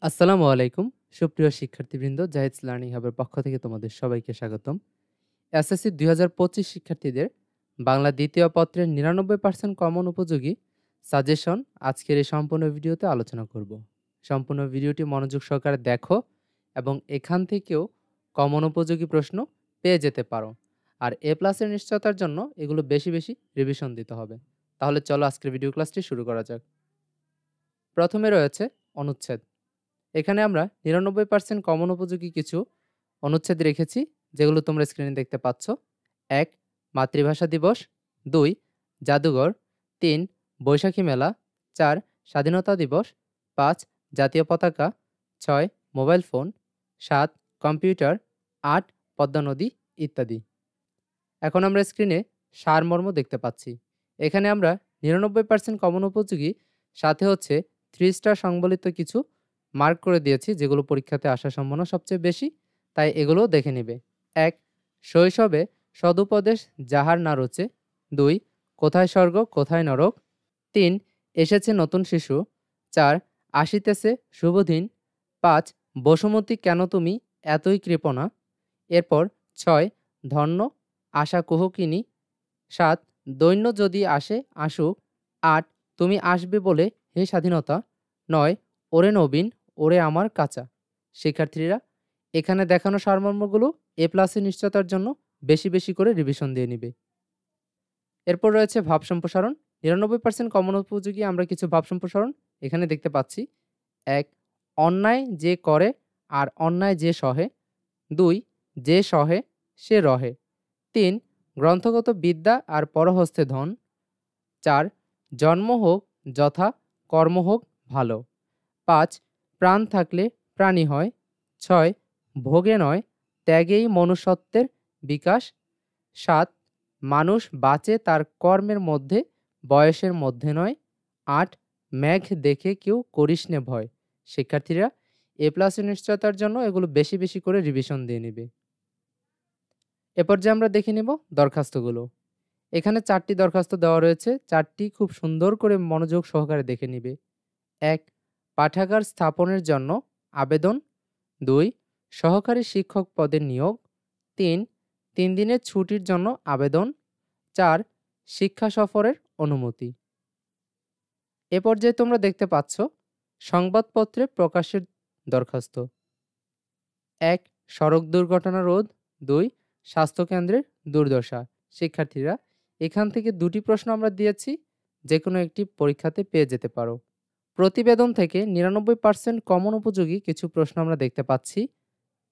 আসসালামু আলাইকুম সুপ্রিয় শিক্ষার্থীবৃন্দ, জাহিদস লার্নিং হাবের পক্ষ থেকে তোমাদের সবাইকে স্বাগতম। এসএসসি ২০২৫ শিক্ষার্থীদের বাংলা দ্বিতীয় পত্রের ৯৯% কমন উপযোগী সাজেশন আজকের এই সম্পূর্ণ ভিডিওতে আলোচনা করব। সম্পূর্ণ ভিডিওটি মনোযোগ সহকারে দেখো এবং এখান থেকেও কমন উপযোগী প্রশ্ন পেয়ে যেতে পারো। আর এ প্লাসের নিশ্চয়তার জন্য এগুলো বেশি বেশি রিভিশন দিতে হবে। তাহলে চলো আজকের ভিডিও ক্লাসটি শুরু করা যাক। প্রথমে রয়েছে অনুচ্ছেদ। এখানে আমরা ৯৯% কমন উপযোগী কিছু অনুচ্ছেদ রেখেছি, যেগুলো তোমরা স্ক্রিনে দেখতে পাচ্ছ। ১. মাতৃভাষা দিবস। ২. জাদুঘর। ৩. বৈশাখী মেলা। ৪. স্বাধীনতা দিবস। ৫. জাতীয় পতাকা। ৬. Mobile phone. ৭. কম্পিউটার। ৮. পদ্মা নদী ইত্যাদি। এখন আমরা স্ক্রিনে সারমর্ম দেখতে পাচ্ছি। এখানে আমরা ৯৯% কমন উপযোগী সাথে হচ্ছে 3 স্টার সংবলিত কিছু মার্ক করে দিয়েছি, যেগুলো পরীক্ষাতে আসার সম্ভাবনা সবচেয়ে বেশি, তাই এগুলো দেখে নিবে। ১. শৈশবে সদুপদেশ যাহার না রোচে। ২. কোথায় স্বর্গ কোথায় নরক। ৩. এসেছে নতুন শিশু। ৪. আসিতেছে শুভদিন। ৫. বসুমতী কেন তুমি এতই কৃপণা। এরপর ৬. ধন্য আশা কুহকিনী। ৭. দৈন্য যদি আসে আসুক। ৮. তুমি আসবে বলে হে স্বাধীনতা। ৯. ওরে নবীন ওরে আমার কাঁচা। শিক্ষার্থীরা এখানে দেখানো সারমর্মগুলো এ প্লাসের নিশ্চয়তার জন্য বেশি বেশি করে রিভিশন দিয়ে নিবে। এরপর রয়েছে ভাব সম্প্রসারণ। ৯৯% কমন উপযোগী আমরা কিছু ভাব সম্প্রসারণ এখানে দেখতে পাচ্ছি। ১. অন্যায় যে করে আর অন্যায় যে সহে। ২. যে সহে সে রহে। ৩. গ্রন্থগত বিদ্যা আর পরহস্তে ধন। ৪. জন্ম হোক যথা কর্ম হোক ভালো। ৫. প্রাণ থাকলে প্রাণী হয়। ৬. ভোগে নয় ত্যাগেই মনুষ্যত্বের বিকাশ। ৭. মানুষ বাঁচে তার কর্মের মধ্যে বয়সের মধ্যে নয়। ৮. মেঘ দেখে কেউ করিস নে ভয়। শিক্ষার্থীরা এ প্লাসের নিশ্চয়তার জন্য এগুলো বেশি বেশি করে রিভিশন দিয়ে নিবে। এরপর যে আমরা দেখে নিব দরখাস্তগুলো। এখানে 4টি দরখাস্ত দেওয়া রয়েছে, 4টি খুব সুন্দর করে মনোযোগ সহকারে দেখে নিবে। ১. পাঠাগার স্থাপনের জন্য আবেদন। ২. সহকারী শিক্ষক পদের নিয়োগ। ৩. 3 দিনের ছুটির জন্য আবেদন। ৪. শিক্ষা সফরের অনুমতি। এ পর্যায়ে তোমরা দেখতে পাচ্ছ সংবাদপত্রে প্রকাশের দরখাস্ত। ১. সড়ক দুর্ঘটনা রোধ। ২. স্বাস্থ্যকেন্দ্রের দুর্দশা। শিক্ষার্থীরা এখান থেকে 2টি প্রশ্ন আমরা দিয়েছি, যে কোনো একটি পরীক্ষাতে পেয়ে যেতে পারো। প্রতিবেদন থেকে ৯৯% কমন উপযোগী কিছু প্রশ্ন আমরা দেখতে পাচ্ছি।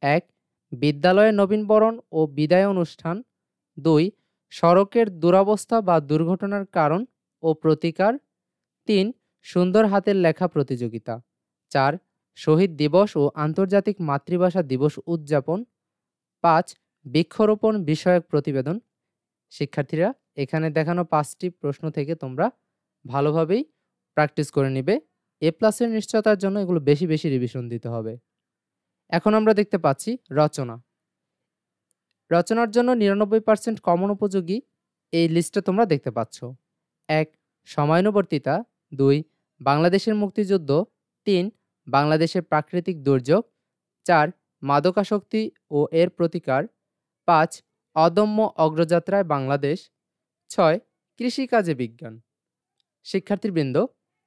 ১. বিদ্যালয়ের নবীনবরণ ও বিদায় অনুষ্ঠান। ২. সড়কের দুরবস্থা বা দুর্ঘটনার কারণ ও প্রতিকার। ৩. সুন্দর হাতের লেখা প্রতিযোগিতা। ৪. শহীদ দিবস ও আন্তর্জাতিক মাতৃভাষা দিবস উদযাপন। ৫. বৃক্ষরোপণ বিষয়ক প্রতিবেদন। শিক্ষার্থীরা এখানে দেখানো 5টি প্রশ্ন থেকে তোমরা ভালোভাবেই প্র্যাকটিস করে নিবে। এ প্লাসের নিশ্চয়তার জন্য এগুলো বেশি বেশি রিভিশন দিতে হবে। এখন আমরা দেখতে পাচ্ছি রচনা। রচনার জন্য ৯৯% কমন উপযোগী এই লিস্টে তোমরা দেখতে পাচ্ছ। ১. সময়ানুবর্তিতা। ২. বাংলাদেশের মুক্তিযুদ্ধ। ৩. বাংলাদেশের প্রাকৃতিক দুর্যোগ। ৪. মাদকাসক্তি ও এর প্রতিকার। ৫. অদম্য অগ্রযাত্রায় বাংলাদেশ। ৬. কৃষিকাজে বিজ্ঞান। শিক্ষার্থীবৃন্দ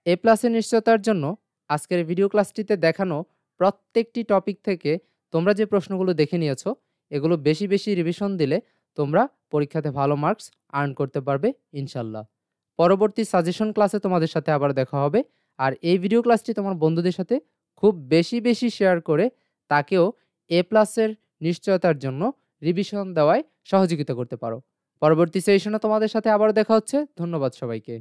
এ প্লাসের নিশ্চয়তার জন্য আজকের ভিডিও ক্লাসটিতে দেখানো প্রত্যেকটি টপিক থেকে তোমরা যে প্রশ্নগুলো দেখে নিয়েছো, এগুলো বেশি বেশি রিভিশন দিলে তোমরা পরীক্ষাতে ভালো মার্কস আর্ন করতে পারবে ইনশাল্লাহ। পরবর্তী সাজেশন ক্লাসে তোমাদের সাথে আবার দেখা হবে। আর এই ভিডিও ক্লাসটি তোমার বন্ধুদের সাথে খুব বেশি বেশি শেয়ার করে তাকেও এ প্লাসের নিশ্চয়তার জন্য রিভিশন দেওয়ায় সহযোগিতা করতে পারো। পরবর্তী সেশনে তোমাদের সাথে আবার দেখা হচ্ছে। ধন্যবাদ সবাইকে।